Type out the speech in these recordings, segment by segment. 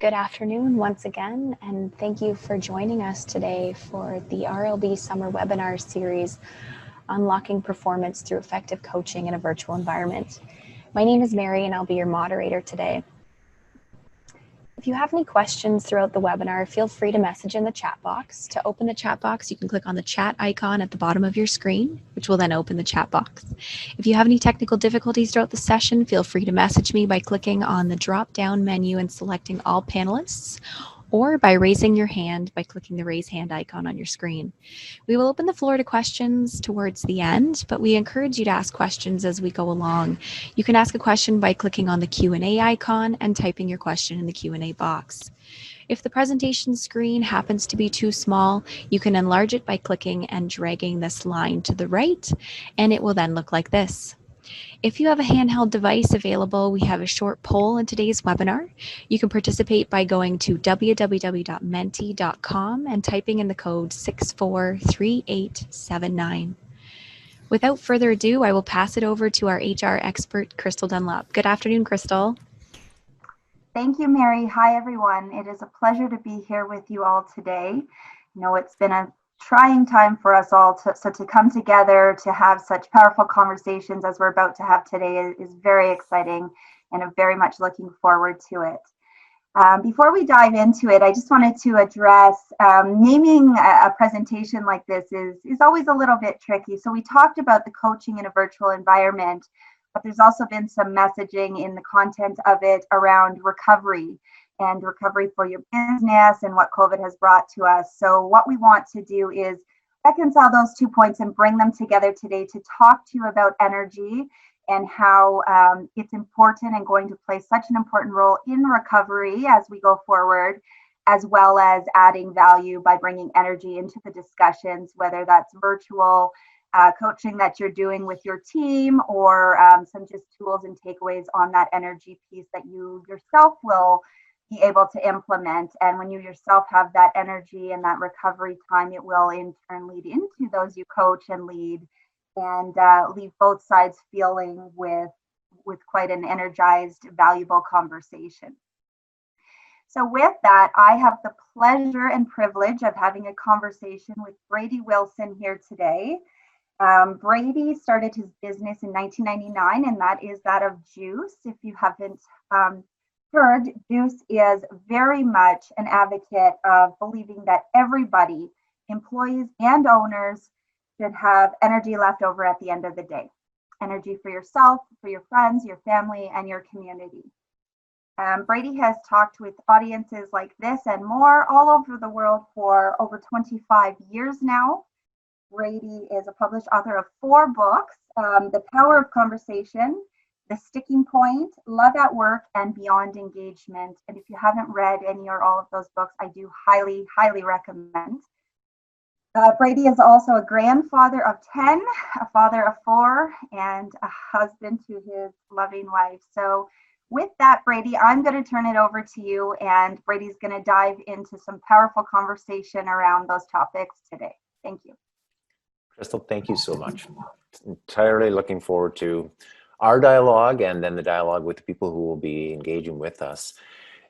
Good afternoon once again, and thank you for joining us today for the RLB Summer Webinar Series, Unlocking Performance Through Effective Coaching in a Virtual Environment. My name is Mary, and I'll be your moderator today. If you have any questions throughout the webinar, feel free to message in the chat box. To open the chat box, you can click on the chat icon at the bottom of your screen, which will then open the chat box. If you have any technical difficulties throughout the session, feel free to message me by clicking on the drop-down menu and selecting all panelists, or by raising your hand by clicking the raise hand icon on your screen. We will open the floor to questions towards the end, but we encourage you to ask questions as we go along. You can ask a question by clicking on the Q&A icon and typing your question in the Q&A box. If the presentation screen happens to be too small, you can enlarge it by clicking and dragging this line to the right, and it will then look like this. If you have a handheld device available, we have a short poll in today's webinar. You can participate by going to www.menti.com and typing in the code 643879. Without further ado, I will pass it over to our HR expert, Crystal Dunlop. Good afternoon, Crystal. Thank you, Mary. Hi, everyone. It is a pleasure to be here with you all today. You know, it's been a trying time for us all to come together to have such powerful conversations as we're about to have today is very exciting, and I'm very much looking forward to it. Before we dive into it, I just wanted to address naming a presentation like this is always a little bit tricky. So we talked about the coaching in a virtual environment, but there's also been some messaging in the content of it around recovery and recovery for your business and what COVID has brought to us. So what we want to do is reconcile those 2 points and bring them together today to talk to you about energy and how it's important and going to play such an important role in recovery as we go forward, as well as adding value by bringing energy into the discussions, whether that's virtual coaching that you're doing with your team or some just tools and takeaways on that energy piece that you yourself will be able to implement. And when you yourself have that energy and that recovery time, it will in turn lead into those you coach and lead, and leave both sides feeling with quite an energized, valuable conversation. So with that, I have the pleasure and privilege of having a conversation with Brady Wilson here today. Brady started his business in 1999, and that is that of Juice. If you haven't heard, Juice is very much an advocate of believing that everybody, employees and owners, should have energy left over at the end of the day. Energy for yourself, for your friends, your family, and your community. Brady has talked with audiences like this and more all over the world for over 25 years now. Brady is a published author of 4 books, The Power of Conversation, The Sticking Point, Love at Work, and Beyond Engagement. And if you haven't read any or all of those books, I do highly, highly recommend. Brady is also a grandfather of 10, a father of 4, and a husband to his loving wife. So with that, Brady, I'm going to turn it over to you, and Brady's going to dive into some powerful conversation around those topics today. Thank you. Crystal, thank you so much. Entirely looking forward to our dialogue and then the dialogue with the people who will be engaging with us.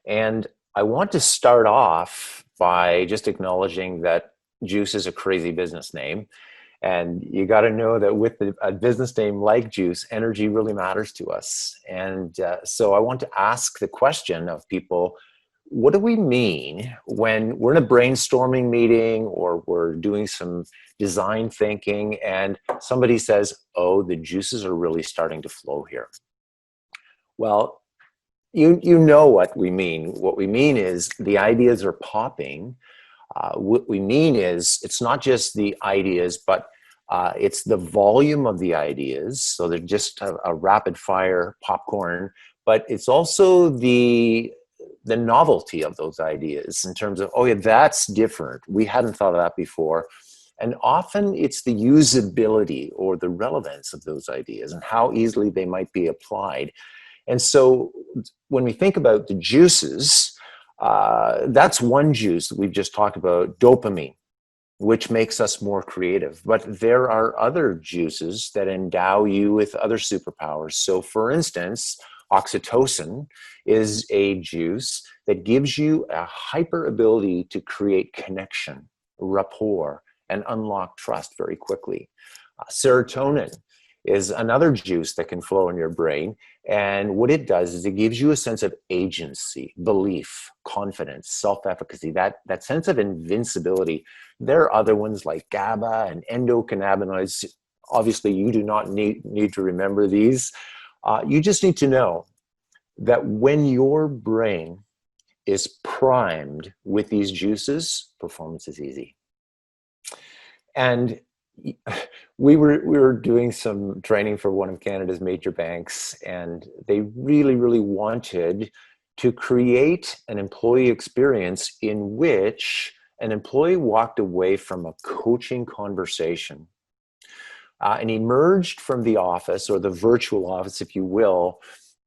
And I want to start off by just acknowledging that Juice is a crazy business name. And you got to know that with a business name like Juice, energy really matters to us. And so I want to ask the question of people, what do we mean when we're in a brainstorming meeting or we're doing some design thinking and somebody says, oh, the juices are really starting to flow here? Well, you know what we mean. What we mean is the ideas are popping. What we mean is it's not just the ideas, but it's the volume of the ideas. So they're just a rapid fire popcorn, but it's also the novelty of those ideas in terms of, oh yeah, that's different. We hadn't thought of that before. And often it's the usability or the relevance of those ideas and how easily they might be applied. And so when we think about the juices, that's one juice that we've just talked about, dopamine, which makes us more creative. But there are other juices that endow you with other superpowers. So for instance, oxytocin is a juice that gives you a hyper ability to create connection, rapport, and unlock trust very quickly. Serotonin is another juice that can flow in your brain. And what it does is it gives you a sense of agency, belief, confidence, self-efficacy, that sense of invincibility. There are other ones like GABA and endocannabinoids. Obviously, you do not need to remember these. You just need to know that when your brain is primed with these juices, performance is easy. And we were doing some training for one of Canada's major banks, and they really wanted to create an employee experience in which an employee walked away from a coaching conversation and emerged from the office, or the virtual office, if you will,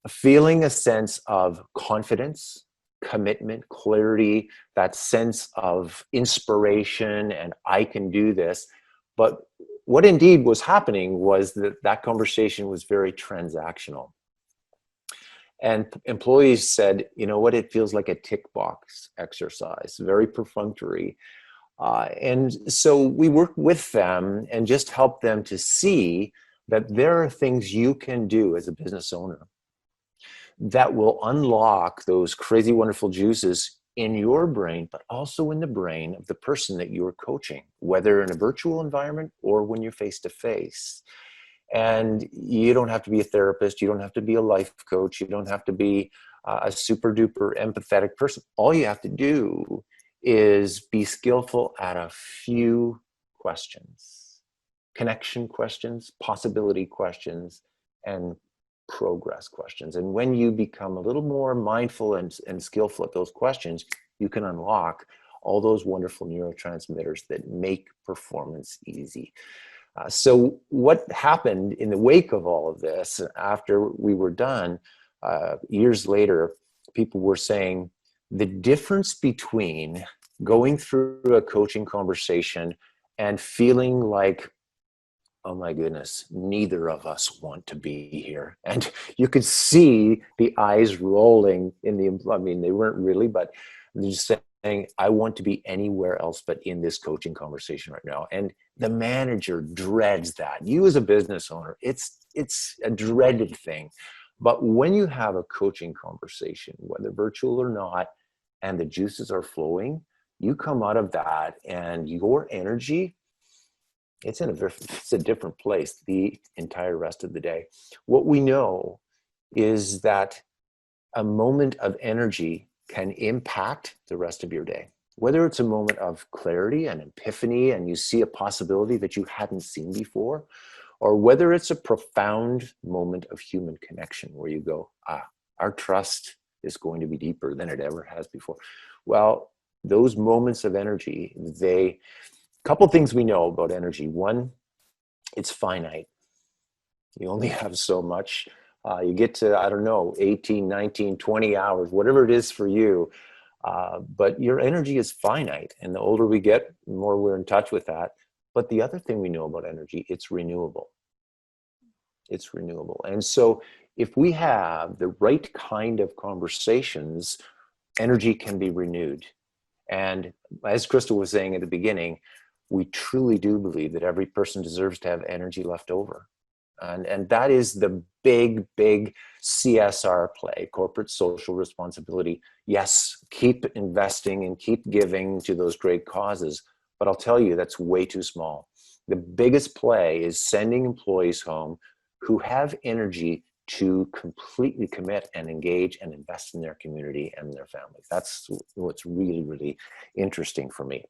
feeling a sense of confidence, commitment, clarity, that sense of inspiration, and I can do this. But what indeed was happening was that conversation was very transactional. And employees said, you know what, it feels like a tick box exercise, very perfunctory. And so we worked with them and just helped them to see that there are things you can do as a business owner that will unlock those crazy, wonderful juices in your brain, but also in the brain of the person that you're coaching, whether in a virtual environment or when you're face to face. And you don't have to be a therapist. You don't have to be a life coach. You don't have to be a super duper empathetic person. All you have to do is be skillful at a few questions: connection questions, possibility questions, and progress questions. And when you become a little more mindful and skillful at those questions, you can unlock all those wonderful neurotransmitters that make performance easy. So what happened in the wake of all of this, after we were done, years later, people were saying the difference between going through a coaching conversation and feeling like, oh my goodness, neither of us want to be here. And you could see the eyes rolling in the, I mean, they weren't really, but they're just saying, I want to be anywhere else but in this coaching conversation right now. And the manager dreads that. You as a business owner, it's a dreaded thing. But when you have a coaching conversation, whether virtual or not, and the juices are flowing, you come out of that and your energy, it's a different place the entire rest of the day. What we know is that a moment of energy can impact the rest of your day. Whether it's a moment of clarity and epiphany and you see a possibility that you hadn't seen before, or whether it's a profound moment of human connection where you go, our trust is going to be deeper than it ever has before. Well, those moments of energy, couple things we know about energy. One, it's finite. You only have so much. You get to, I don't know, 18, 19, 20 hours, whatever it is for you. But your energy is finite. And the older we get, the more we're in touch with that. But the other thing we know about energy, it's renewable. It's renewable. And so if we have the right kind of conversations, energy can be renewed. And as Crystal was saying at the beginning, we truly do believe that every person deserves to have energy left over. And that is the big CSR play, corporate social responsibility. Yes, keep investing and keep giving to those great causes, but I'll tell you, that's way too small. The biggest play is sending employees home who have energy to completely commit and engage and invest in their community and their families. That's what's really interesting for me.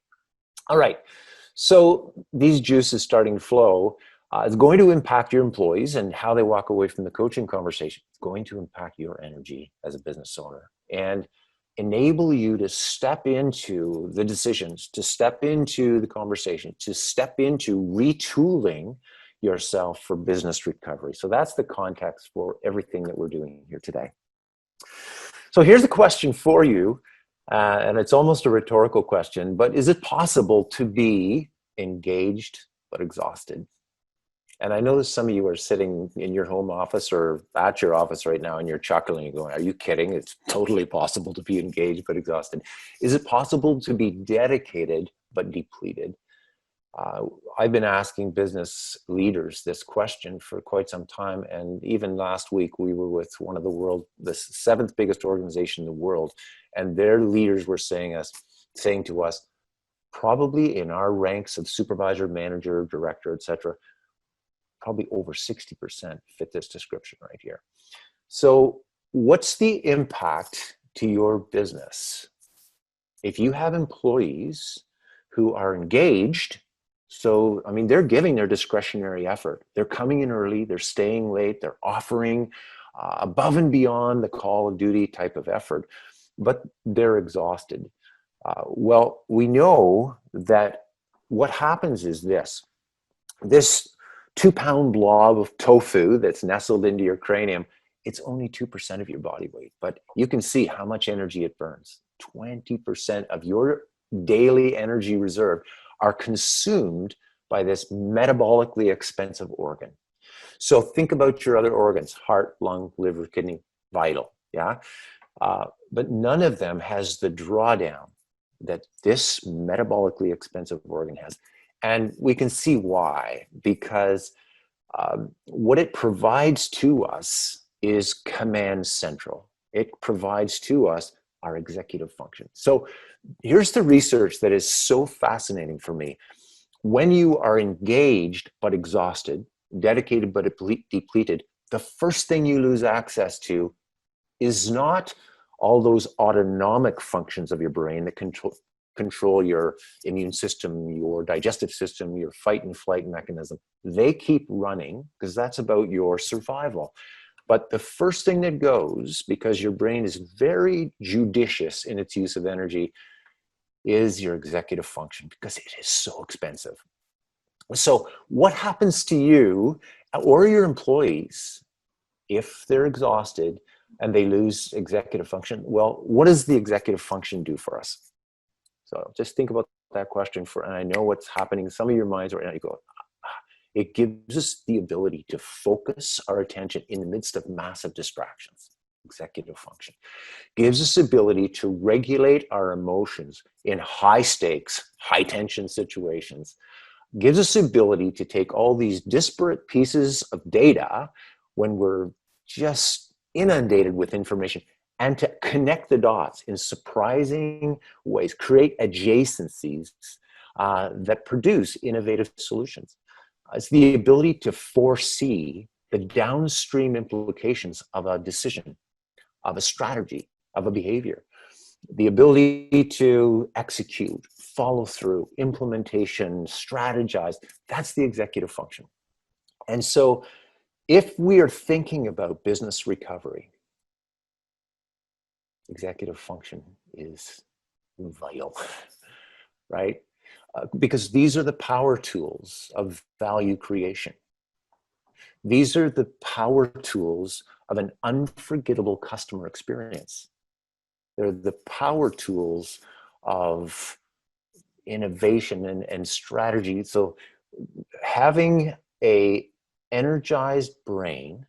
All right. So these juices starting to flow is going to impact your employees and how they walk away from the coaching conversation. It's going to impact your energy as a business owner and enable you to step into the decisions, to step into the conversation, to step into retooling yourself for business recovery. So that's the context for everything that we're doing here today. So here's the question for you. And it's almost a rhetorical question, but is it possible to be engaged but exhausted? And I know that some of you are sitting in your home office or at your office right now and you're chuckling and going, are you kidding? It's totally possible to be engaged but exhausted. Is it possible to be dedicated but depleted? I've been asking business leaders this question for quite some time. And even last week, we were with one of the seventh biggest organization in the world. And their leaders were saying to us, probably in our ranks of supervisor, manager, director, etc., probably over 60% fit this description right here. So what's the impact to your business if you have employees who are engaged? So, I mean, they're giving their discretionary effort. They're coming in early, they're staying late, they're offering above and beyond the call of duty type of effort, but they're exhausted. Well, we know that what happens is this 2-pound blob of tofu that's nestled into your cranium, it's only 2% of your body weight, but you can see how much energy it burns. 20% of your daily energy reserve are consumed by this metabolically expensive organ. So think about your other organs: heart, lung, liver, kidney, vital, yeah? But none of them has the drawdown that this metabolically expensive organ has. And we can see why, because what it provides to us is command central. It provides to us our executive function. So here's the research that is so fascinating for me. When you are engaged but exhausted, dedicated but depleted, the first thing you lose access to is not all those autonomic functions of your brain that control your immune system, your digestive system, your fight and flight mechanism. They keep running because that's about your survival. But the first thing that goes, because your brain is very judicious in its use of energy, is your executive function, because it is so expensive. So what happens to you or your employees if they're exhausted and they lose executive function? Well, what does the executive function do for us? So just think about that question and I know what's happening in some of your minds right now. You go, it gives us the ability to focus our attention in the midst of massive distractions. Executive function gives us the ability to regulate our emotions in high stakes, high tension situations. Gives us the ability to take all these disparate pieces of data when we're just inundated with information and to connect the dots in surprising ways, create adjacencies that produce innovative solutions. It's the ability to foresee the downstream implications of a decision, of a strategy, of a behavior. The ability to execute, follow through, implementation, strategize, that's the executive function. And so if we are thinking about business recovery, executive function is vital, right? Because these are the power tools of value creation. These are the power tools of an unforgettable customer experience. They're the power tools of innovation and strategy. So having an energized brain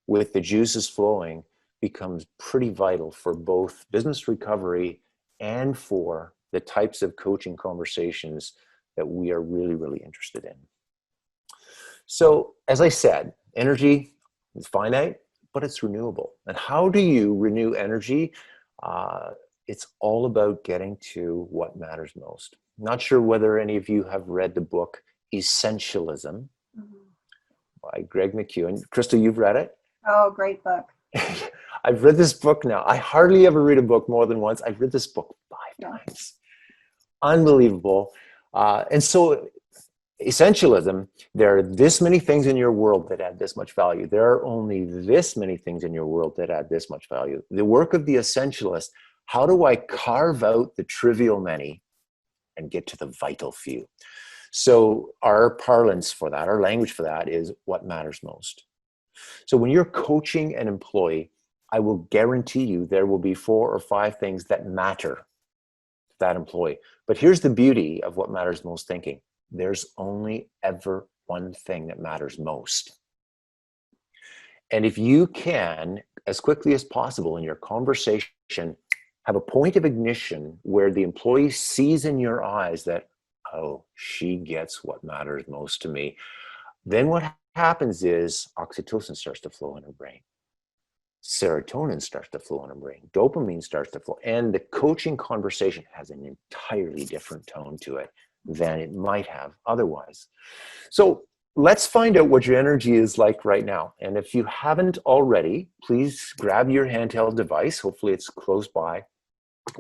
with the juices flowing becomes pretty vital for both business recovery and for the types of coaching conversations that we are really, really interested in. So as I said, energy is finite, but it's renewable. And how do you renew energy? It's all about getting to what matters most. Not sure whether any of you have read the book Essentialism by Greg McKeown. Crystal, you've read it? Oh, great book. I've read this book now. I hardly ever read a book more than once. I've read this book 5 times. Unbelievable. And so essentialism, there are this many things in your world that add this much value. There are only this many things in your world that add this much value. The work of the essentialist, how do I carve out the trivial many and get to the vital few? So our parlance for that, our language for that is what matters most. So when you're coaching an employee, I will guarantee you there will be 4 or 5 things that matter to that employee. But here's the beauty of what matters most thinking. There's only ever one thing that matters most. And if you can, as quickly as possible in your conversation, have a point of ignition where the employee sees in your eyes that, oh, she gets what matters most to me, then what happens is oxytocin starts to flow in her brain. Serotonin starts to flow in her brain. Dopamine starts to flow. And the coaching conversation has an entirely different tone to it than it might have otherwise. So let's find out what your energy is like right now. And if you haven't already, please grab your handheld device. Hopefully it's close by.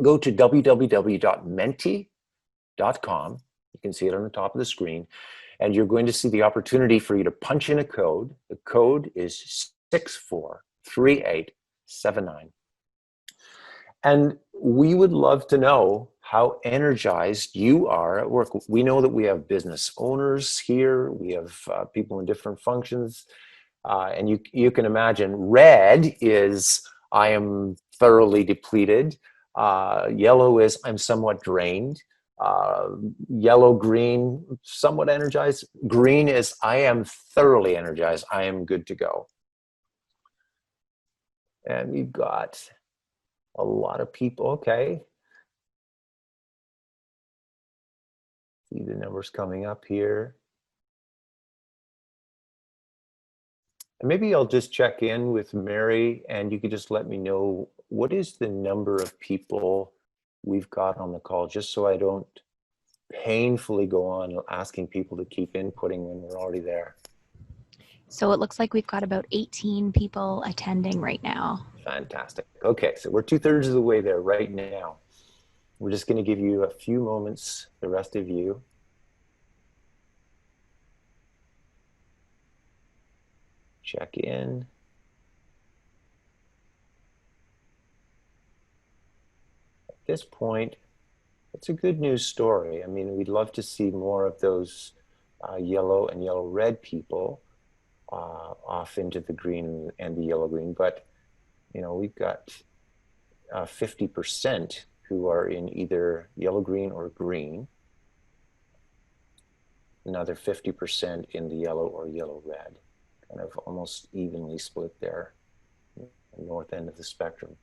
Go to www.menti.com. You can see it on the top of the screen. And you're going to see the opportunity for you to punch in a code. The code is 643879. And we would love to know how energized you are at work. We know that we have business owners here. We have people in different functions. And you can imagine red is I am thoroughly depleted. Yellow is I'm somewhat drained. Yellow, green, somewhat energized. Green is I am thoroughly energized. I am good to go. And we've got a lot of people. Okay. See the numbers coming up here. And maybe I'll just check in with Mary and you could just let me know what is the number of people we've got on the call, just so I don't painfully go on asking people to keep inputting when we're already there. So it looks like we've got about 18 people attending right now. Fantastic. Okay, so we're 2/3 of the way there right now. We're just going to give you a few moments, the rest of you. Check in. At this point, it's a good news story. I mean, we'd love to see more of those yellow and yellow-red people off into the green and the yellow-green, but you know, we've got 50% who are in either yellow-green or green, another 50% in the yellow or yellow-red, kind of almost evenly split there, the north end of the spectrum.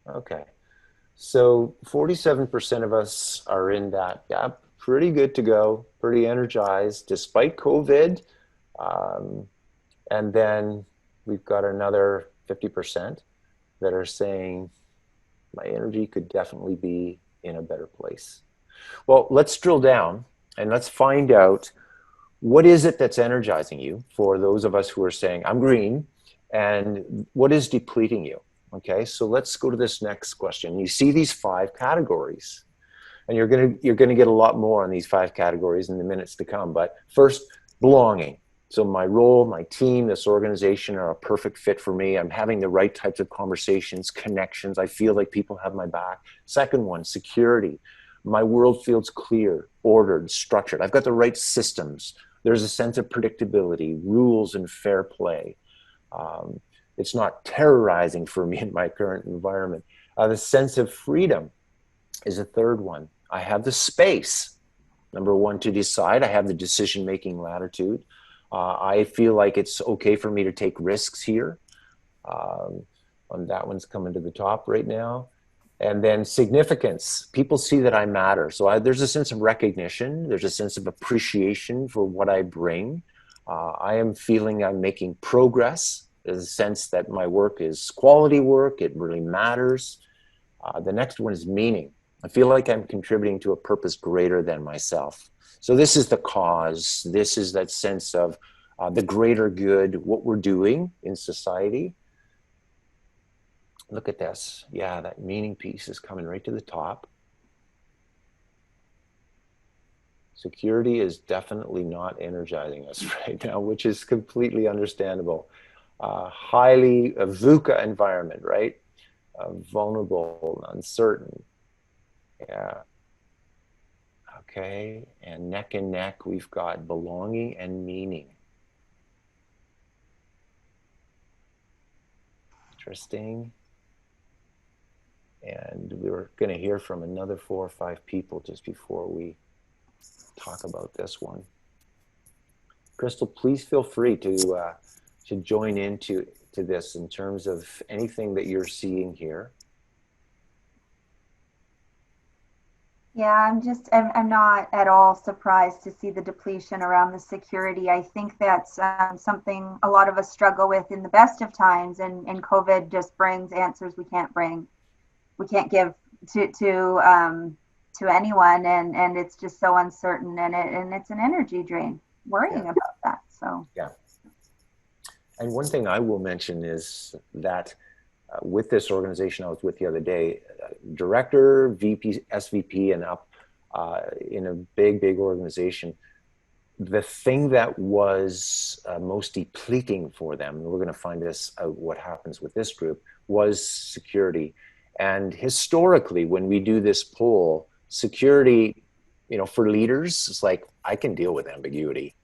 Okay, so 47% of us are in that gap, pretty good to go, pretty energized despite COVID. And then we've got another 50% that are saying my energy could definitely be in a better place. Well, let's drill down and let's find out what is it that's energizing you for those of us who are saying I'm green, and what is depleting you. Okay, so let's go to this next question. You see these 5 categories, and you're gonna get a lot more on these 5 categories in the minutes to come. But first, belonging. So my role, my team, this organization are a perfect fit for me. I'm having the right types of conversations, connections. I feel like people have my back. Second one, security. My world feels clear, ordered, structured. I've got the right systems. There's a sense of predictability, rules, and fair play. It's not terrorizing for me in my current environment. The sense of freedom is a third one. I have the space, number one, to decide. I have the decision-making latitude. I feel like it's okay for me to take risks here. And that one's coming to the top right now. And then significance. People see that I matter. So there's a sense of recognition. There's a sense of appreciation for what I bring. I am feeling I'm making progress. There's a sense that my work is quality work. It really matters. The next one is meaning. I feel like I'm contributing to a purpose greater than myself. So this is the cause. This is that sense of the greater good, what we're doing in society. Look at this. Yeah, that meaning piece is coming right to the top. Security is definitely not energizing us right now, which is completely understandable. Highly VUCA environment, right? Vulnerable, uncertain. Yeah. Okay, and neck and neck, we've got belonging and meaning. Interesting. And we were going to hear from another 4 or 5 people just before we talk about this one. Crystal, please feel free to join into this in terms of anything that you're seeing here. Yeah, I'm not at all surprised to see the depletion around the security. I think that's something a lot of us struggle with in the best of times, and COVID just brings answers we can't give to anyone, and it's just so uncertain, and it's an energy drain worrying about that. So yeah. And one thing I will mention is that with this organization I was with the other day, director, VP, SVP, and up in a big organization, the thing that was most depleting for them, and we're going to find this out what happens with this group, was security. And historically, when we do this poll, security, for leaders, it's like, I can deal with ambiguity.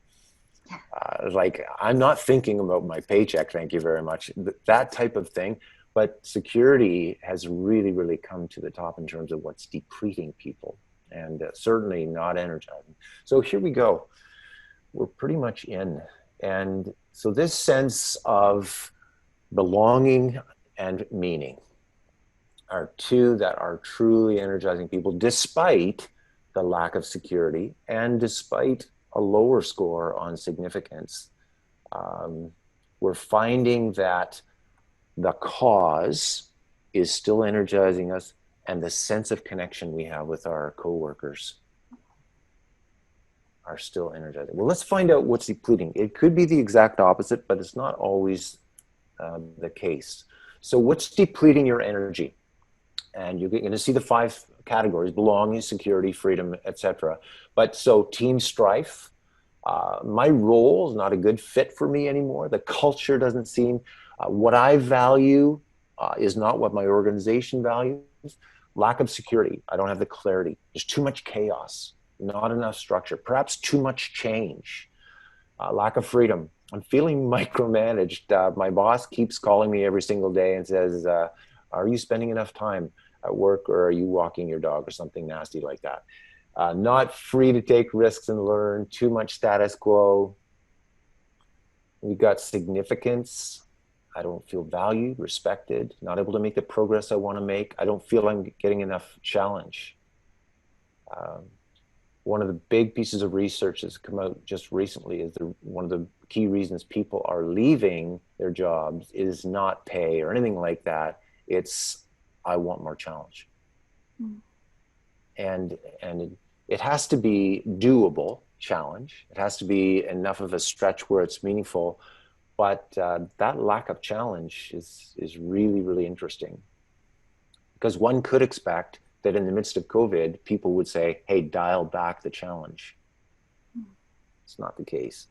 Like, I'm not thinking about my paycheck, thank you very much, that type of thing. But security has really come to the top in terms of what's depleting people, and certainly not energizing. So here we go. We're pretty much in. And so this sense of belonging and meaning are two that are truly energizing people, despite the lack of security and despite a lower score on significance. We're finding that the cause is still energizing us, and the sense of connection we have with our coworkers are still energizing. Well, let's find out what's depleting. It could be the exact opposite, but it's not always the case. So what's depleting your energy? And you're going to see the 5 categories: belonging, security, freedom, etc. But so team strife, my role is not a good fit for me anymore. The culture doesn't seem, what I value is not what my organization values. Lack of security, I don't have the clarity. There's too much chaos, not enough structure, perhaps too much change. Lack of freedom, I'm feeling micromanaged. My boss keeps calling me every single day and says, are you spending enough time at work, or are you walking your dog, or something nasty like that? Not free to take risks and learn, too much status quo. We've got significance. I don't feel valued, respected, not able to make the progress I want to make. I don't feel I'm getting enough challenge. One of the big pieces of research that's come out just recently is one of the key reasons people are leaving their jobs is not pay or anything like that. It's, I want more challenge. And it has to be doable challenge. It has to be enough of a stretch where it's meaningful. But that lack of challenge is really interesting, because one could expect that in the midst of COVID, people would say, hey, dial back the challenge. It's not the case.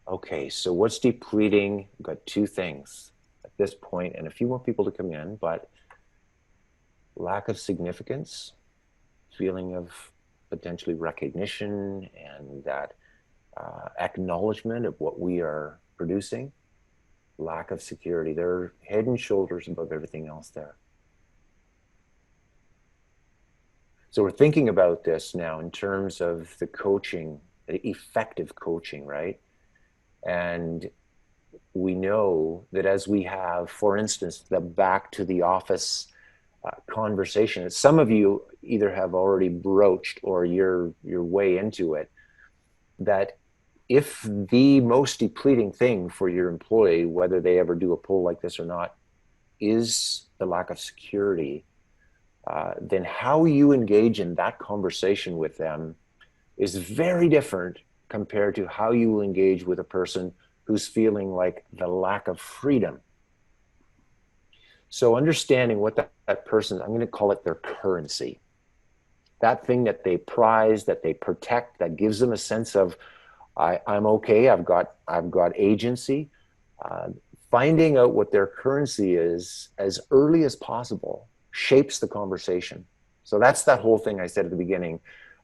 Okay, so what's depleting? We've got 2 things at this point, and a few more people to come in, but lack of significance, feeling of potentially recognition, and that acknowledgement of what we are producing. Lack of security. They're head and shoulders above everything else there. So we're thinking about this now in terms of the coaching, the effective coaching, right? And we know that as we have, for instance, the back to the office conversation, some of you either have already broached or you're way into it, that if the most depleting thing for your employee, whether they ever do a poll like this or not, is the lack of security, then how you engage in that conversation with them is very different compared to how you will engage with a person who's feeling like the lack of freedom. So understanding what that person, I'm going to call it their currency, that thing that they prize, that they protect, that gives them a sense of, I'm okay, I've got agency. Finding out what their currency is as early as possible shapes the conversation. So that's that whole thing I said at the beginning.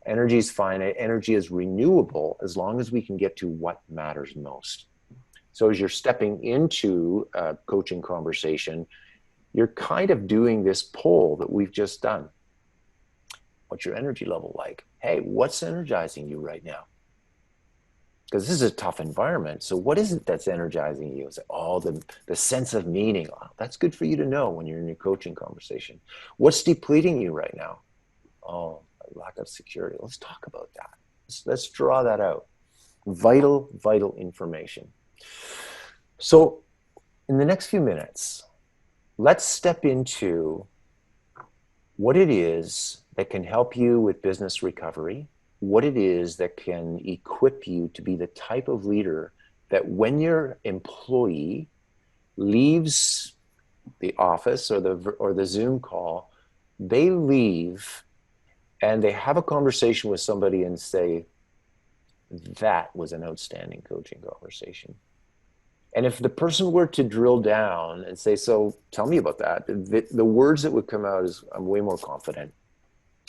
Energy is finite, energy is renewable as long as we can get to what matters most. So as you're stepping into a coaching conversation, you're kind of doing this poll that we've just done. What's your energy level like? hey, what's energizing you right now? Because this is a tough environment. So what is it that's energizing you? It's like, oh, the sense of meaning. Oh, that's good for you to know when you're in your coaching conversation. What's depleting you right now? Oh, lack of security. Let's talk about that. Let's draw that out. Vital, vital information. So in the next few minutes, let's step into what it is that can help you with business recovery, what it is that can equip you to be the type of leader that when your employee leaves the office or the Zoom call, they leave and they have a conversation with somebody and say, that was an outstanding coaching conversation. And if the person were to drill down and say, so tell me about that, the words that would come out is, I'm way more confident.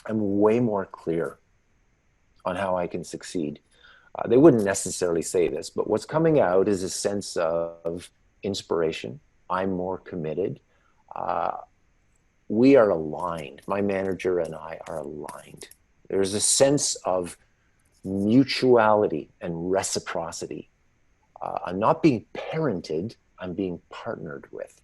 I'm way more clear on how I can succeed. They wouldn't necessarily say this, but what's coming out is a sense of inspiration. I'm more committed. We are aligned. My manager and I are aligned. There's a sense of mutuality and reciprocity. I'm not being parented, I'm being partnered with.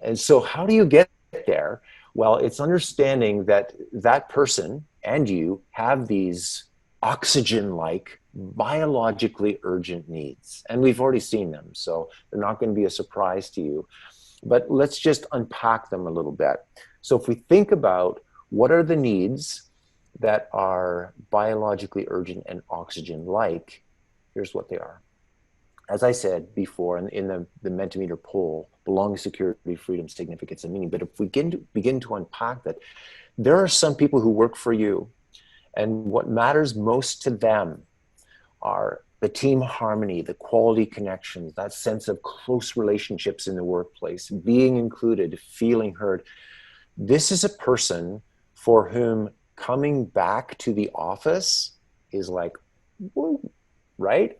And so how do you get there? Well, it's understanding that that person and you have these oxygen-like, biologically urgent needs. And we've already seen them, so they're not going to be a surprise to you. But let's just unpack them a little bit. So if we think about what are the needs that are biologically urgent and oxygen-like, here's what they are. As I said before in the Mentimeter poll, belonging, security, freedom, significance, and meaning. But if we begin to unpack that, there are some people who work for you, and what matters most to them are the team harmony, the quality connections, that sense of close relationships in the workplace, being included, feeling heard. This is a person for whom coming back to the office is like, whoa, right?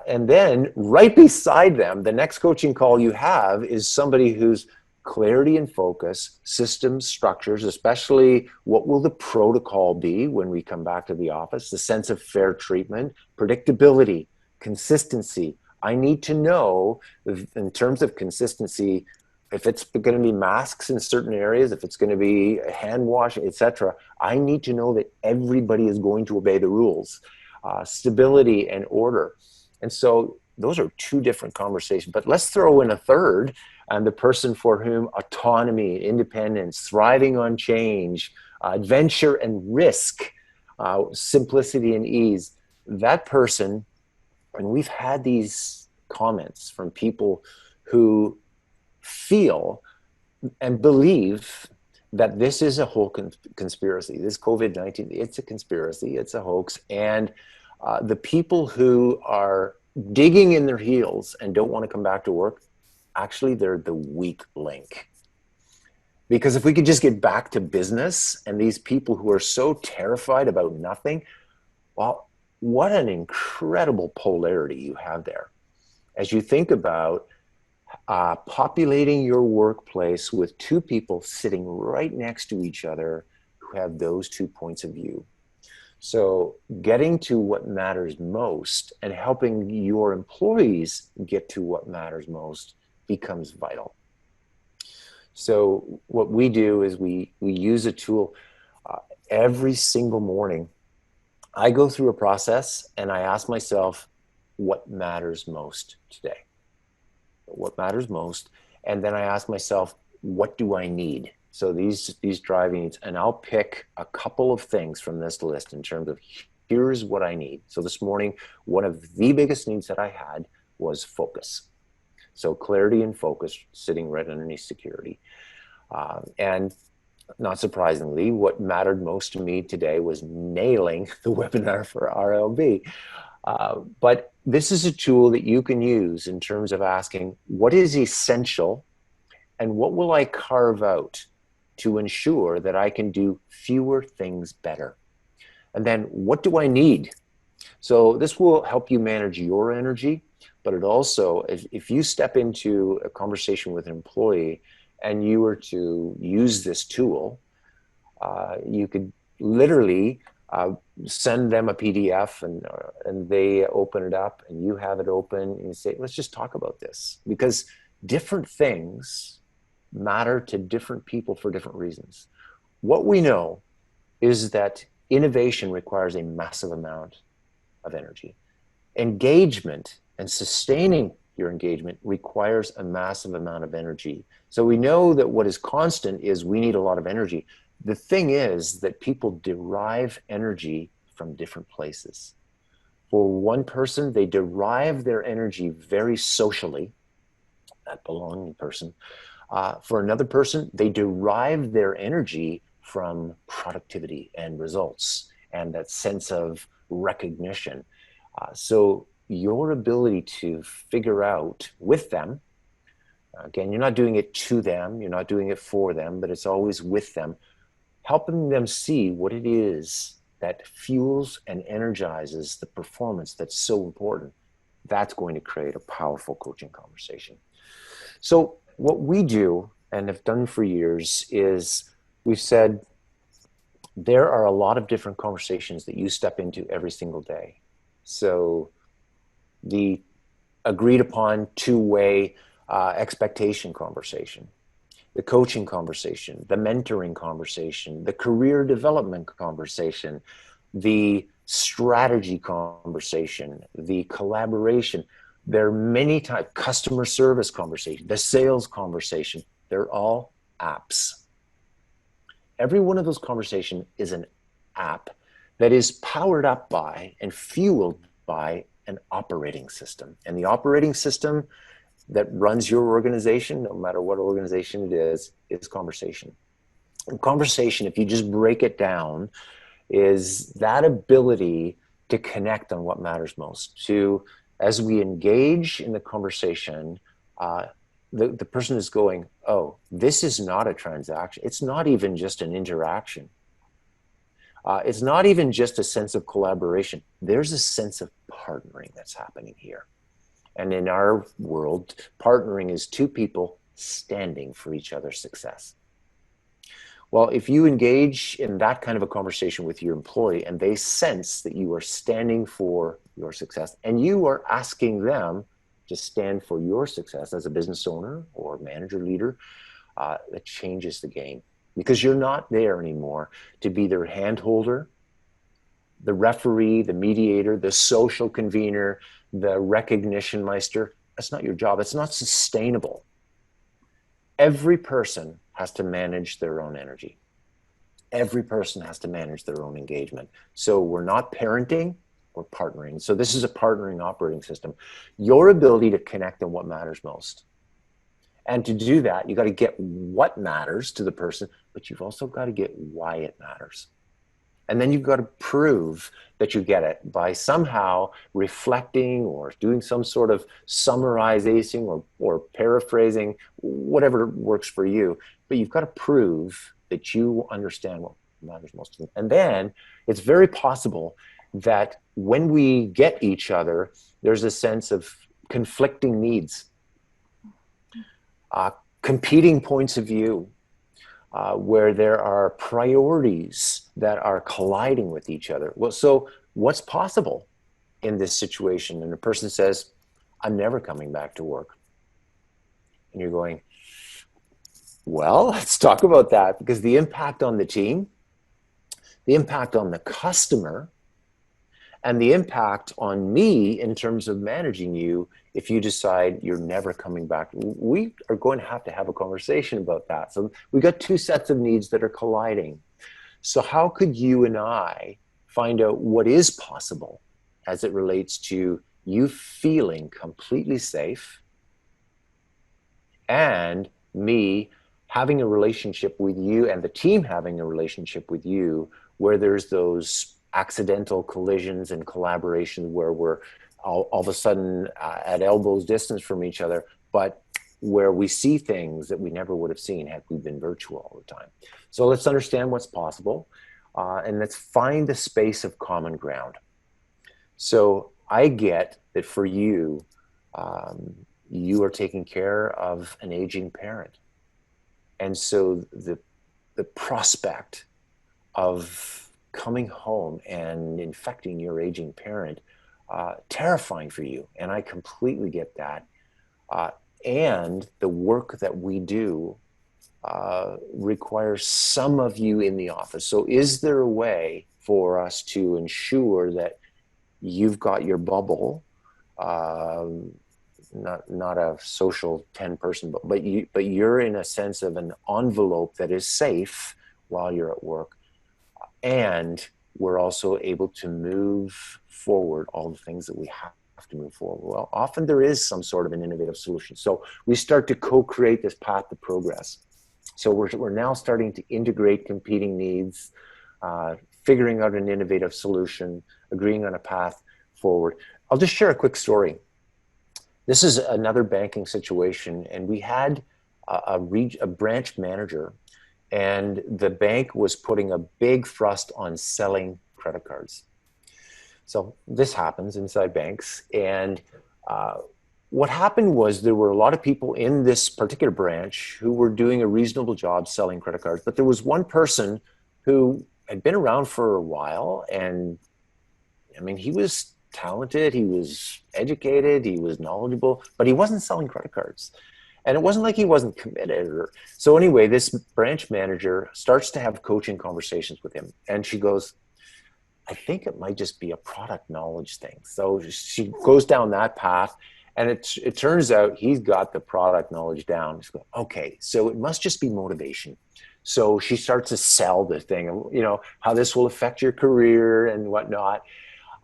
And then right beside them, the next coaching call you have is somebody who's clarity and focus, systems, structures, especially what will the protocol be when we come back to the office, the sense of fair treatment, predictability, consistency. I need to know in terms of consistency, if it's going to be masks in certain areas, if it's going to be hand wash, etc. I need to know that everybody is going to obey the rules. Stability and order. And so those are two different conversations, but let's throw in a third, and the person for whom autonomy, independence, thriving on change, adventure and risk, simplicity and ease, that person, and we've had these comments from people who feel and believe that this is a whole conspiracy. This COVID-19, it's a conspiracy, it's a hoax. And the people who are digging in their heels and don't want to come back to work, actually they're the weak link. Because if we could just get back to business, and these people who are so terrified about nothing, well, what an incredible polarity you have there. As you think about populating your workplace with two people sitting right next to each other who have those 2 points of view. So getting to what matters most and helping your employees get to what matters most becomes vital. So what we do is we use a tool every single morning. I go through a process and I ask myself, what matters most today? What matters most? And then I ask myself, what do I need? So these driving needs, and I'll pick a couple of things from this list in terms of here's what I need. So this morning, one of the biggest needs that I had was focus. So clarity and focus sitting right underneath security. And not surprisingly, what mattered most to me today was nailing the webinar for RLB. But this is a tool that you can use in terms of asking what is essential and what will I carve out to ensure that I can do fewer things better. And then what do I need? So this will help you manage your energy, but it also, if you step into a conversation with an employee and you were to use this tool, you could literally Send them a PDF and they open it up and you have it open and you say, let's just talk about this, because different things matter to different people for different reasons. What we know is that innovation requires a massive amount of energy. Engagement and sustaining your engagement requires a massive amount of energy. So we know that what is constant is we need a lot of energy. The thing is that people derive energy from different places. For one person, they derive their energy very socially, that belonging person. For another person, they derive their energy from productivity and results and that sense of recognition. So your ability to figure out with them, again, you're not doing it to them, you're not doing it for them, but it's always with them, helping them see what it is that fuels and energizes the performance that's so important. That's going to create a powerful coaching conversation. So what we do and have done for years is we've said there are a lot of different conversations that you step into every single day. So the agreed upon two-way expectation conversation, the coaching conversation, the mentoring conversation, the career development conversation, the strategy conversation, the collaboration. There are many types, customer service conversation, the sales conversation. They're all apps. Every one of those conversations is an app that is powered up by and fueled by an operating system. And the operating system that runs your organization, no matter what organization it is conversation. And conversation, if you just break it down, is that ability to connect on what matters most. To, as we engage in the conversation, the person is going, oh, this is not a transaction. It's not even just an interaction. It's not even just a sense of collaboration. There's a sense of partnering that's happening here. And in our world, partnering is two people standing for each other's success. Well, if you engage in that kind of a conversation with your employee and they sense that you are standing for your success and you are asking them to stand for your success as a business owner or manager leader, that changes the game, because you're not there anymore to be their hand holder, the referee, the mediator, the social convener, the recognition meister. That's not your job. It's not sustainable. Every person has to manage their own energy. Every person has to manage their own engagement. So we're not parenting, we're partnering. So this is a partnering operating system. Your ability to connect on what matters most. And to do that, you got to get what matters to the person, but you've also got to get why it matters. And then you've got to prove that you get it by somehow reflecting or doing some sort of summarizing or paraphrasing, whatever works for you. But you've got to prove that you understand what matters most to them. And then it's very possible that when we get each other, there's a sense of conflicting needs, competing points of view, where there are priorities that are colliding with each other. Well, so what's possible in this situation? And a person says, I'm never coming back to work. And you're going, well, let's talk about that, because the impact on the team, the impact on the customer, and the impact on me in terms of managing you, if you decide you're never coming back, we are going to have a conversation about that. So we got two sets of needs that are colliding. So how could you and I find out what is possible as it relates to you feeling completely safe and me having a relationship with you and the team having a relationship with you where there's those accidental collisions and collaboration where we're all of a sudden at elbows distance from each other, but where we see things that we never would have seen had we been virtual all the time. So let's understand what's possible, and let's find the space of common ground. So I get that for you, you are taking care of an aging parent. And so the prospect of coming home and infecting your aging parent, terrifying for you. And I completely get that. And the work that we do requires some of you in the office. So is there a way for us to ensure that you've got your bubble, not a social 10-person, but you're in a sense of an envelope that is safe while you're at work, and we're also able to move forward all the things that we have to move forward? Well, often there is some sort of an innovative solution. So we start to co-create this path to progress. So we're now starting to integrate competing needs, figuring out an innovative solution, agreeing on a path forward. I'll just share a quick story. This is another banking situation, and we had a branch manager, and the bank was putting a big thrust on selling credit cards. So this happens inside banks, and what happened was there were a lot of people in this particular branch who were doing a reasonable job selling credit cards, but there was one person who had been around for a while, and I mean, he was talented, he was educated, he was knowledgeable, but he wasn't selling credit cards. And it wasn't like he wasn't committed. So anyway, this branch manager starts to have coaching conversations with him, and she goes, I think it might just be a product knowledge thing. So she goes down that path, and it turns out he's got the product knowledge down. She's going, okay, so it must just be motivation. So she starts to sell the thing, you know, how this will affect your career and whatnot.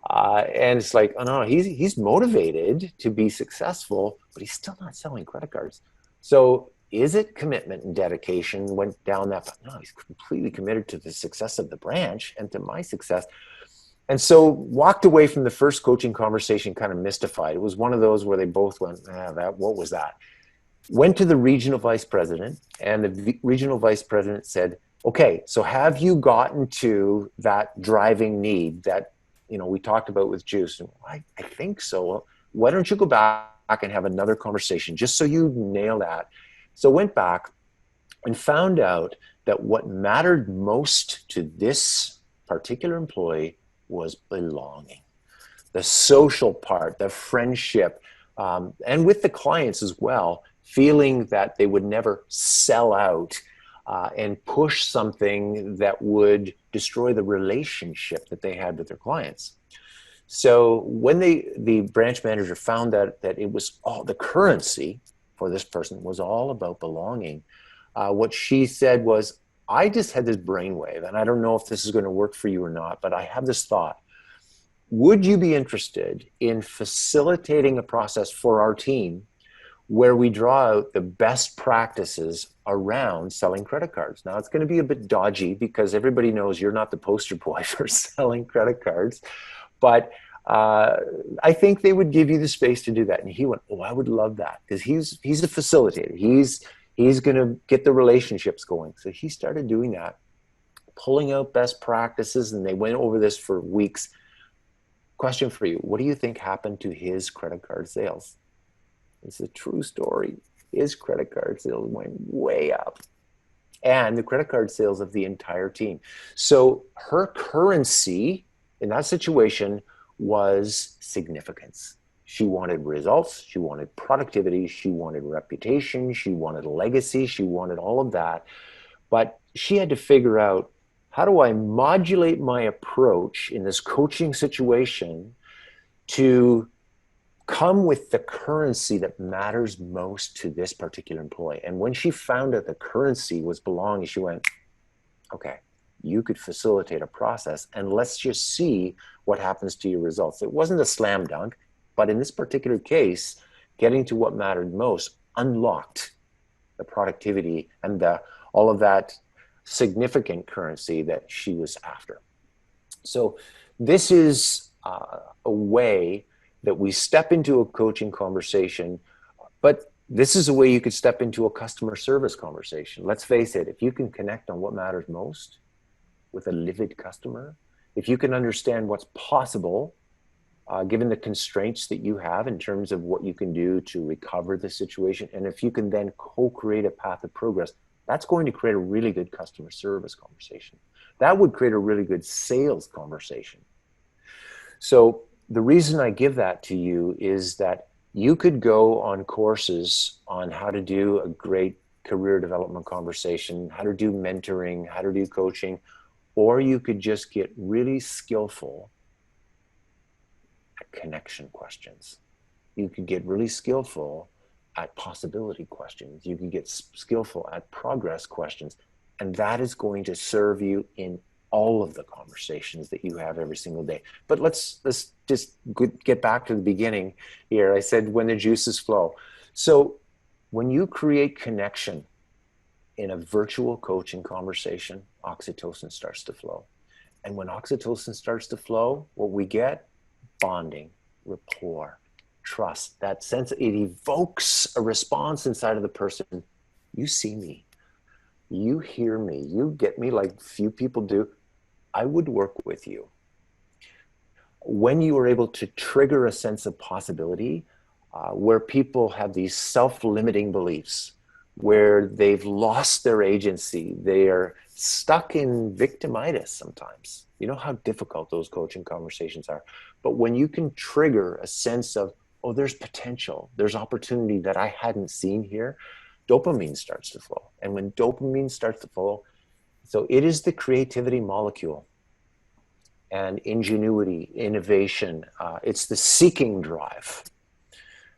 And it's like, oh no, he's motivated to be successful, but he's still not selling credit cards. So is it commitment and dedication went down that path? No, he's completely committed to the success of the branch and to my success. And so walked away from the first coaching conversation kind of mystified. It was one of those where they both went, what was that? Went to the regional vice president, and the regional vice president said, okay, so have you gotten to that driving need that, you know, we talked about with juice? And I think so. Well, why don't you go back and have another conversation just so you nail that? So went back and found out that what mattered most to this particular employee was belonging, the social part, the friendship, and with the clients as well, feeling that they would never sell out and push something that would destroy the relationship that they had with their clients. So when the branch manager found that it was all the currency for this person was all about belonging, what she said was, I just had this brainwave, and I don't know if this is going to work for you or not, but I have this thought. Would you be interested in facilitating a process for our team where we draw out the best practices around selling credit cards? Now, it's going to be a bit dodgy because everybody knows you're not the poster boy for selling credit cards, but I think they would give you the space to do that. And he went, oh, I would love that, because he's a facilitator. He's going to get the relationships going. So he started doing that, pulling out best practices, and they went over this for weeks. Question for you. What do you think happened to his credit card sales? It's a true story. His credit card sales went way up, and the credit card sales of the entire team. So her currency in that situation was significance. She wanted results, she wanted productivity, she wanted reputation, she wanted legacy, she wanted all of that. But she had to figure out, how do I modulate my approach in this coaching situation to come with the currency that matters most to this particular employee? And when she found out the currency was belonging, she went, okay, you could facilitate a process, and let's just see what happens to your results. It wasn't a slam dunk, but in this particular case, getting to what mattered most unlocked the productivity and all of that significant currency that she was after. So this is a way that we step into a coaching conversation, but this is a way you could step into a customer service conversation. Let's face it, if you can connect on what matters most with a livid customer, if you can understand what's possible, given the constraints that you have in terms of what you can do to recover the situation, and if you can then co-create a path of progress, That's going to create a really good customer service conversation. That would create a really good sales conversation. So the reason I give that to you is that you could go on courses on how to do a great career development conversation, how to do mentoring, how to do coaching, or you could just get really skillful at connection questions. You could get really skillful at possibility questions. You can get skillful at progress questions. And that is going to serve you in all of the conversations that you have every single day. But let's just get back to the beginning here. I said when the juices flow. So when you create connection in a virtual coaching conversation, oxytocin starts to flow. And when oxytocin starts to flow, what we get, bonding, rapport, trust, that sense, it evokes a response inside of the person. You see me, you hear me, you get me like few people do. I would work with you. When you are able to trigger a sense of possibility, where people have these self-limiting beliefs, where they've lost their agency, they are stuck in victimitis sometimes. You know how difficult those coaching conversations are. But when you can trigger a sense of, oh, there's potential, there's opportunity that I hadn't seen here, dopamine starts to flow. And when dopamine starts to flow, so it is the creativity molecule and ingenuity, innovation. It's the seeking drive.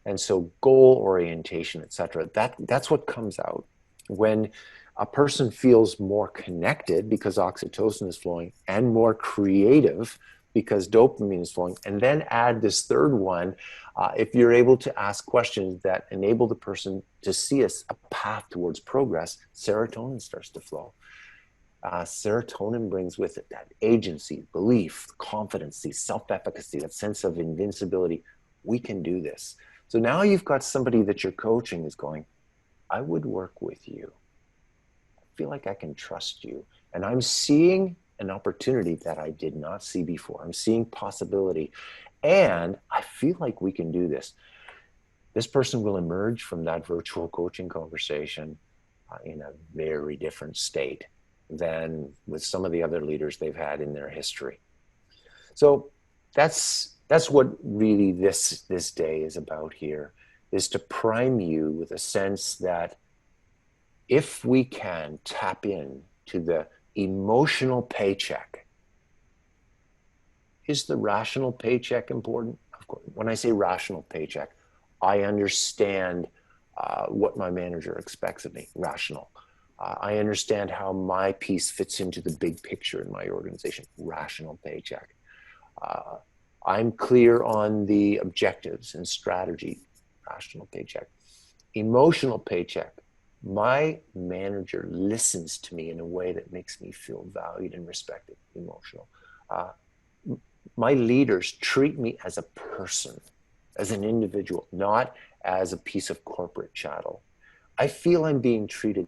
And so goal orientation, etc. That's what comes out when a person feels more connected because oxytocin is flowing, and more creative because dopamine is flowing. And then add this third one, if you're able to ask questions that enable the person to see a path towards progress, serotonin starts to flow. Serotonin brings with it that agency, belief, confidence, self-efficacy, that sense of invincibility. We can do this. So now you've got somebody that you're coaching is going, I would work with you. I feel like I can trust you. And I'm seeing an opportunity that I did not see before. I'm seeing possibility. And I feel like we can do this. This person will emerge from that virtual coaching conversation in a very different state than with some of the other leaders they've had in their history. So that's what really this day is about here, is to prime you with a sense that if we can tap in to the emotional paycheck. Is the rational paycheck important? Of course. When I say rational paycheck, I understand what my manager expects of me, rational. I understand how my piece fits into the big picture in my organization, rational paycheck. I'm clear on the objectives and strategy, rational paycheck. Emotional paycheck. My manager listens to me in a way that makes me feel valued and respected, emotional. My leaders treat me as a person, as an individual, not as a piece of corporate chattel. I feel I'm being treated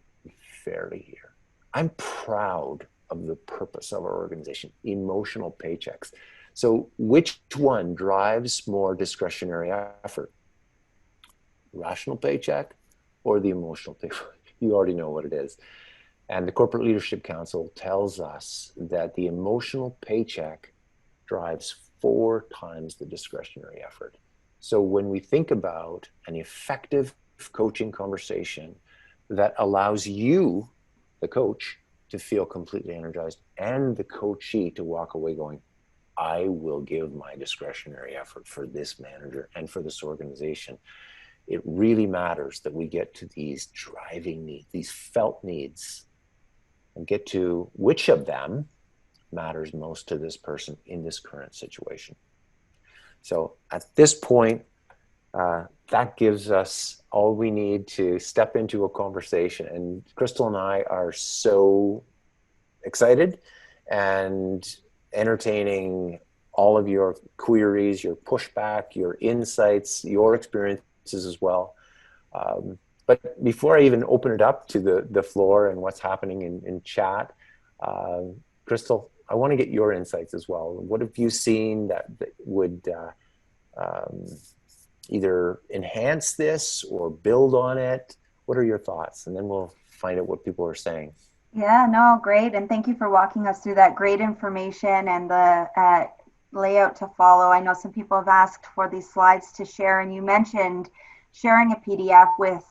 fairly here. I'm proud of the purpose of our organization, emotional paychecks. So which one drives more discretionary effort? Rational paycheck or the emotional paycheck? You already know what it is. And the Corporate Leadership Council tells us that the emotional paycheck drives 4 times the discretionary effort. So when we think about an effective coaching conversation that allows you, the coach, to feel completely energized, and the coachee to walk away going, I will give my discretionary effort for this manager and for this organization. It really matters that we get to these driving needs, these felt needs, and get to which of them matters most to this person in this current situation. So at this point, that gives us all we need to step into a conversation. And Crystal and I are so excited and entertaining all of your queries, your pushback, your insights, your experiences as well. But before I even open it up to the floor and what's happening in chat, Crystal, I want to get your insights as well. What have you seen that would either enhance this or build on it what are your thoughts? And then we'll find out what people are saying. Yeah, no, great. And thank you for walking us through that great information and the layout to follow. I know some people have asked for these slides to share, and you mentioned sharing a PDF with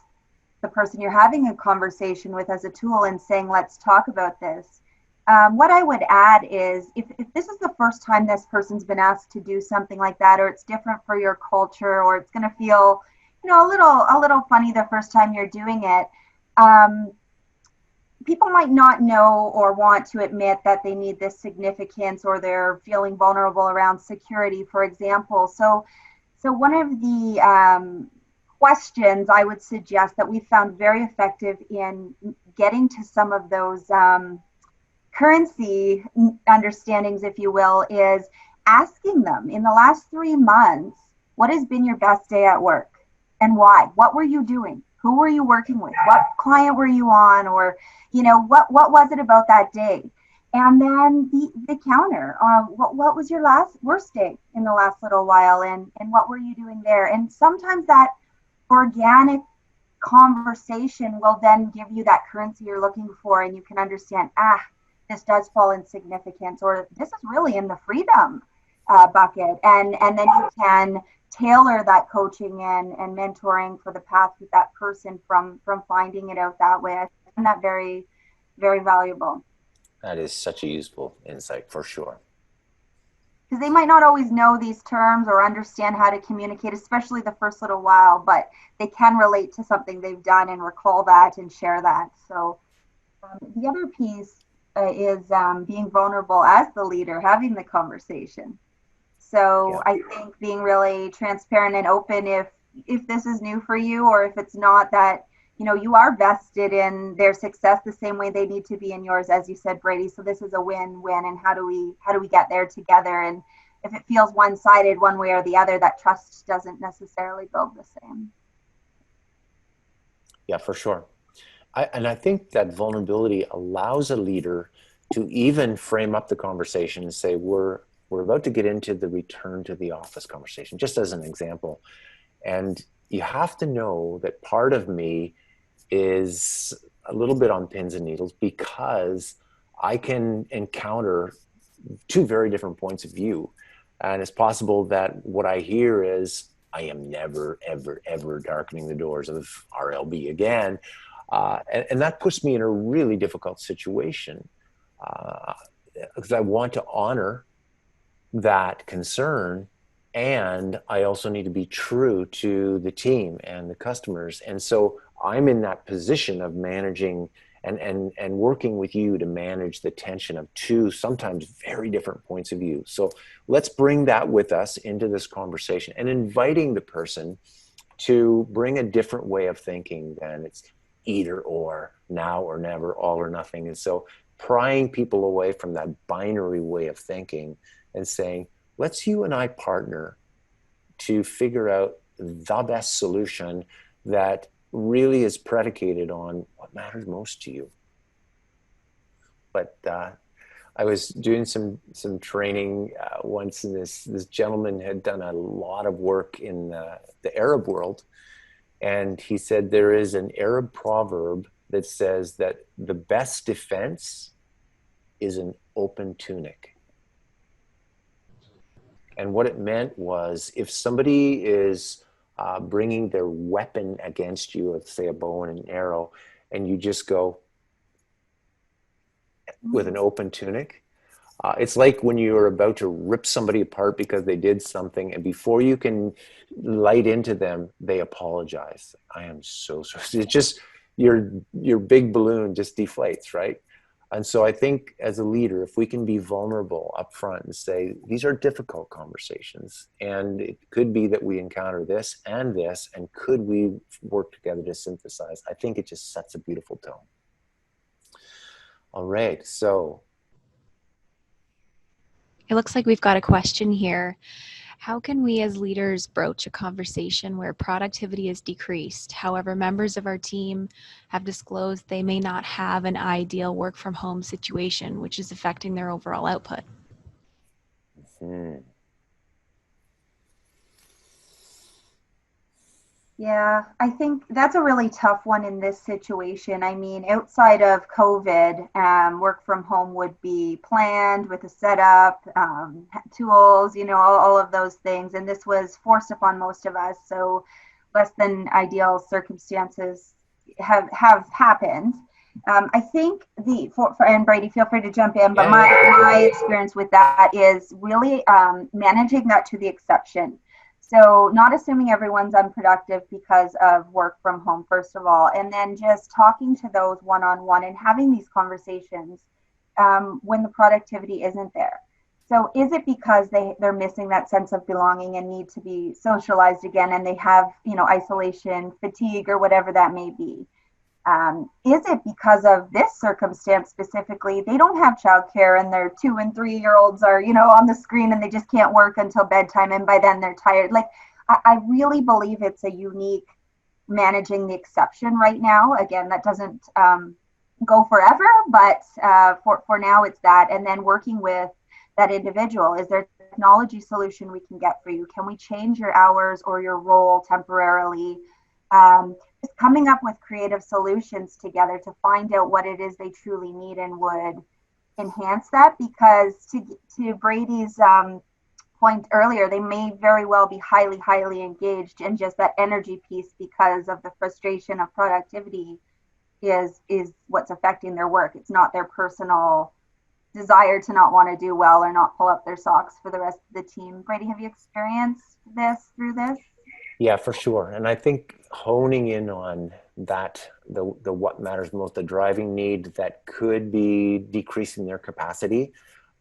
the person you're having a conversation with as a tool and saying, let's talk about this. What I would add is if this is the first time this person's been asked to do something like that, or it's different for your culture, or it's going to feel, a little funny the first time you're doing it, people might not know or want to admit that they need this significance, or they're feeling vulnerable around security, for example. So one of the questions I would suggest that we found very effective in getting to some of those currency understandings, if you will, is asking them in the last 3 months, what has been your best day at work and why? What were you doing? Who were you working with? What client were you on? Or, what was it about that day? And then the counter, what was your worst day in the last little while, and what were you doing there? And sometimes that organic conversation will then give you that currency you're looking for, and you can understand, this does fall in significance, or this is really in the freedom bucket. And then you can tailor that coaching and mentoring for the path with that person from finding it out that way. I find that very, very valuable. That is such a useful insight for sure. Because they might not always know these terms or understand how to communicate, especially the first little while, but they can relate to something they've done and recall that and share that. So the other piece is being vulnerable as the leader, having the conversation. So yeah. I think being really transparent and open if this is new for you, or if it's not, that you are vested in their success the same way they need to be in yours, as you said, Brady. So this is a win-win, and how do we get there together? And if it feels one-sided one way or the other, that trust doesn't necessarily build the same. Yeah, for sure. I think that vulnerability allows a leader to even frame up the conversation and say, we're about to get into the return to the office conversation, just as an example. And you have to know that part of me is a little bit on pins and needles, because I can encounter two very different points of view. And it's possible that what I hear is, I am never, ever, ever darkening the doors of RLB again. And that puts me in a really difficult situation, because I want to honor that concern, and I also need to be true to the team and the customers. And so I'm in that position of managing and working with you to manage the tension of two sometimes very different points of view. So let's bring that with us into this conversation, and inviting the person to bring a different way of thinking than it's either or, now or never, all or nothing. And so prying people away from that binary way of thinking and saying, let's you and I partner to figure out the best solution that really is predicated on what matters most to you. But I was doing some training once, and this gentleman had done a lot of work in the Arab world. And he said there is an Arab proverb that says that the best defense is an open tunic. And what it meant was, if somebody is bringing their weapon against you, let's say a bow and an arrow, and you just go with an open tunic, it's like when you're about to rip somebody apart because they did something, and before you can light into them, they apologize. I am so sorry. It's just your big balloon just deflates, right? And so I think as a leader, if we can be vulnerable up front and say, these are difficult conversations, and it could be that we encounter this, and could we work together to synthesize? I think it just sets a beautiful tone. All right, so. It looks like we've got a question here. How can we as leaders broach a conversation where productivity is decreased? However, members of our team have disclosed they may not have an ideal work from home situation, which is affecting their overall output. Yeah, I think that's a really tough one in this situation. I mean, outside of COVID, work from home would be planned with a setup, tools, all of those things. And this was forced upon most of us. So less than ideal circumstances have happened. I think and Brady, feel free to jump in, but Yeah, yeah. my experience with that is really managing that to the exception. So, not assuming everyone's unproductive because of work from home, first of all, and then just talking to those one on one and having these conversations when the productivity isn't there. So, is it because they're missing that sense of belonging and need to be socialized again, and they have, isolation, fatigue, or whatever that may be? Is it because of this circumstance specifically? They don't have childcare and their 2 and 3 year olds are, on the screen and they just can't work until bedtime. And by then they're tired. Like, I really believe it's a unique managing the exception right now. Again, that doesn't go forever, but for now it's that. And then working with that individual. Is there a technology solution we can get for you? Can we change your hours or your role temporarily? Just coming up with creative solutions together to find out what it is they truly need and would enhance that. Because to Brady's point earlier, they may very well be highly engaged in just that energy piece because of the frustration of productivity is what's affecting their work. It's not their personal desire to not want to do well or not pull up their socks for the rest of the team. Brady, have you experienced this through this? Yeah, for sure. And I think honing in on that, the what matters most, the driving need that could be decreasing their capacity.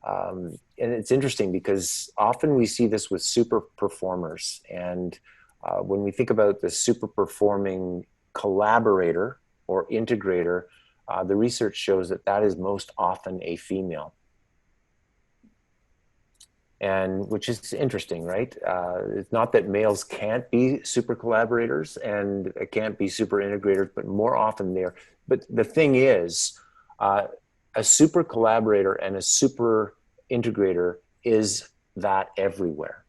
And it's interesting because often we see this with super performers. And when we think about the super performing collaborator or integrator, the research shows that that is most often a female. And which is interesting, right? It's not that males can't be super collaborators and can't be super integrators, but more often they're. But the thing is, a super collaborator and a super integrator is that everywhere.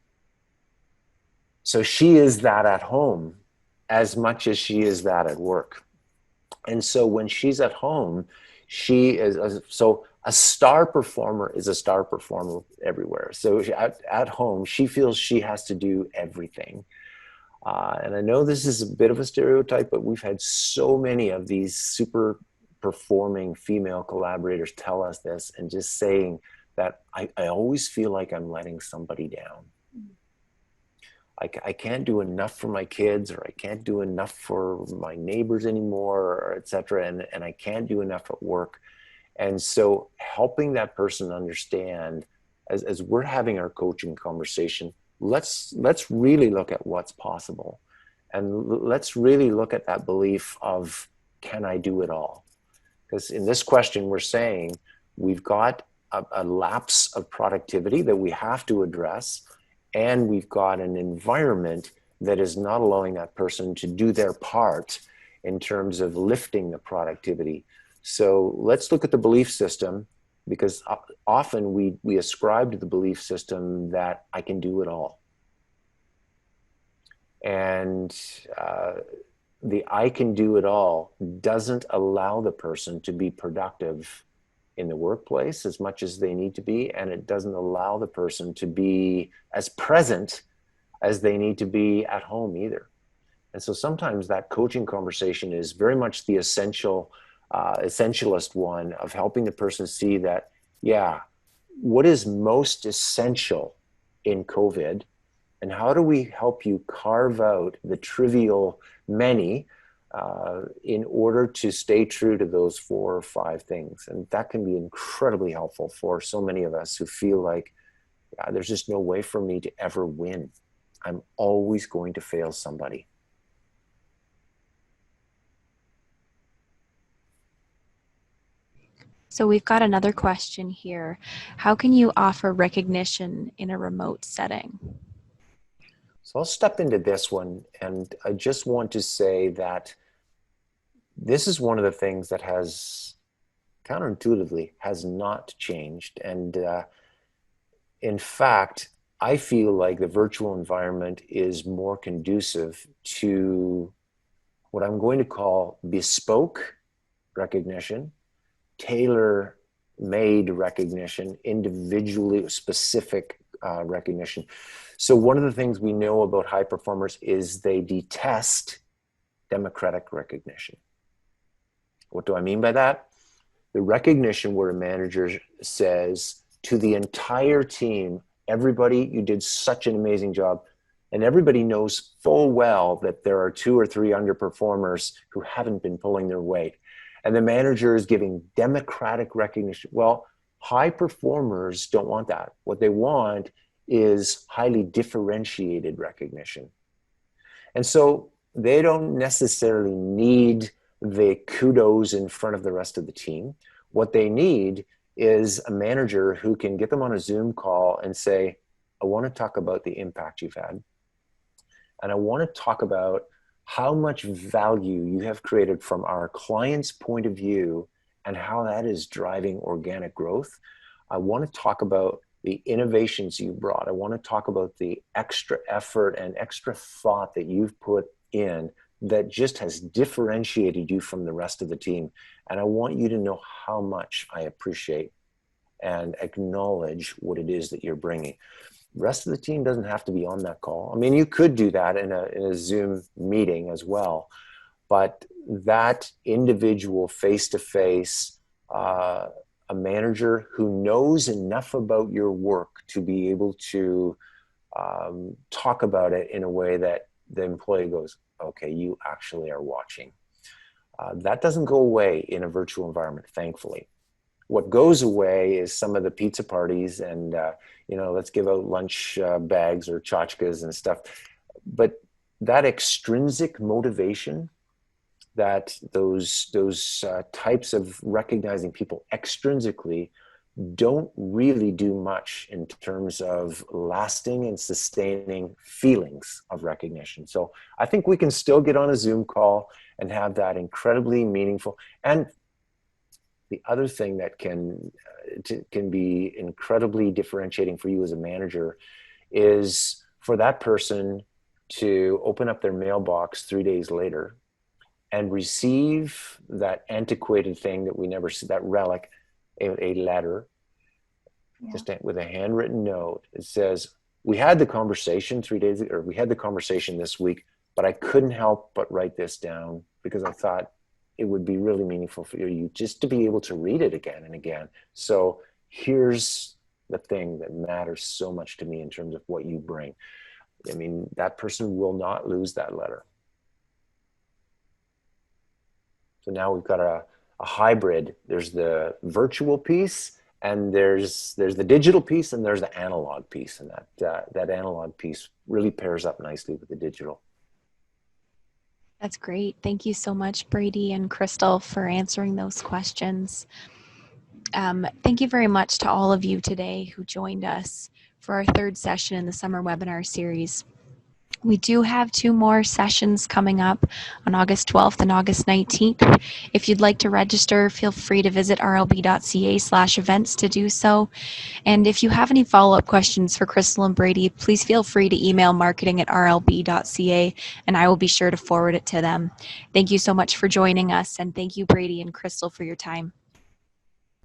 So she is that at home as much as she is that at work. And so when she's at home, she is so a star performer is a star performer everywhere. So at home, she feels she has to do everything. And I know this is a bit of a stereotype, but we've had so many of these super performing female collaborators tell us this and just saying that I always feel like I'm letting somebody down. I can't do enough for my kids, or I can't do enough for my neighbors anymore, or et cetera. And I can't do enough at work. And so helping that person understand, as we're having our coaching conversation, let's really look at what's possible. And let's really look at that belief of, can I do it all? Because in this question, we're saying we've got a lapse of productivity that we have to address. And we've got an environment that is not allowing that person to do their part in terms of lifting the productivity. So let's look at the belief system, because often we ascribe to the belief system that I can do it all. And the I can do it all doesn't allow the person to be productive in the workplace as much as they need to be, and it doesn't allow the person to be as present as they need to be at home either. And so sometimes that coaching conversation is very much the essentialist one of helping the person see that, yeah, what is most essential in COVID, and how do we help you carve out the trivial many in order to stay true to those 4 or 5 things. And that can be incredibly helpful for so many of us who feel like, yeah, there's just no way for me to ever win. I'm always going to fail somebody. So we've got another question here. How can you offer recognition in a remote setting? So I'll step into this one, and I just want to say that this is one of the things that has counterintuitively has not changed. And in fact, I feel like the virtual environment is more conducive to what I'm going to call bespoke recognition, tailor-made recognition, individually specific recognition. So one of the things we know about high performers is they detest democratic recognition. What do I mean by that? The recognition where a manager says to the entire team, everybody, you did such an amazing job. And everybody knows full well that there are 2 or 3 underperformers who haven't been pulling their weight. And the manager is giving democratic recognition. Well, high performers don't want that. What they want is highly differentiated recognition. And so they don't necessarily need the kudos in front of the rest of the team. What they need is a manager who can get them on a Zoom call and say, I want to talk about the impact you've had. And I want to talk about how much value you have created from our client's point of view and how that is driving organic growth. I want to talk about the innovations you brought. I want to talk about the extra effort and extra thought that you've put in that just has differentiated you from the rest of the team. And I want you to know how much I appreciate and acknowledge what it is that you're bringing. The rest of the team doesn't have to be on that call. I mean, you could do that in a Zoom meeting as well, but that individual face-to-face, a manager who knows enough about your work to be able to talk about it in a way that the employee goes, okay, you actually are watching. That doesn't go away in a virtual environment, thankfully. What goes away is some of the pizza parties and, let's give out lunch bags or tchotchkes and stuff. But that extrinsic motivation, that those types of recognizing people extrinsically don't really do much in terms of lasting and sustaining feelings of recognition. So I think we can still get on a Zoom call and have that incredibly meaningful. And the other thing that can be incredibly differentiating for you as a manager is for that person to open up their mailbox 3 days later and receive that antiquated thing that we never see, that relic, a letter, just with a handwritten note. It says, we had the conversation 3 days ago, or we had the conversation this week, but I couldn't help but write this down because I thought it would be really meaningful for you just to be able to read it again and again. So here's the thing that matters so much to me in terms of what you bring. I mean, that person will not lose that letter. So now we've got a hybrid. There's the virtual piece, and there's the digital piece, and there's the analog piece. And that analog piece really pairs up nicely with the digital. That's great. Thank you so much, Brady and Crystal, for answering those questions. Thank you very much to all of you today who joined us for our 3rd session in the summer webinar series. We do have 2 more sessions coming up on August 12th and August 19th. If you'd like to register, feel free to visit rlb.ca/events to do so. And if you have any follow-up questions for Crystal and Brady, please feel free to email marketing@rlb.ca and I will be sure to forward it to them. Thank you so much for joining us, and thank you, Brady and Crystal, for your time.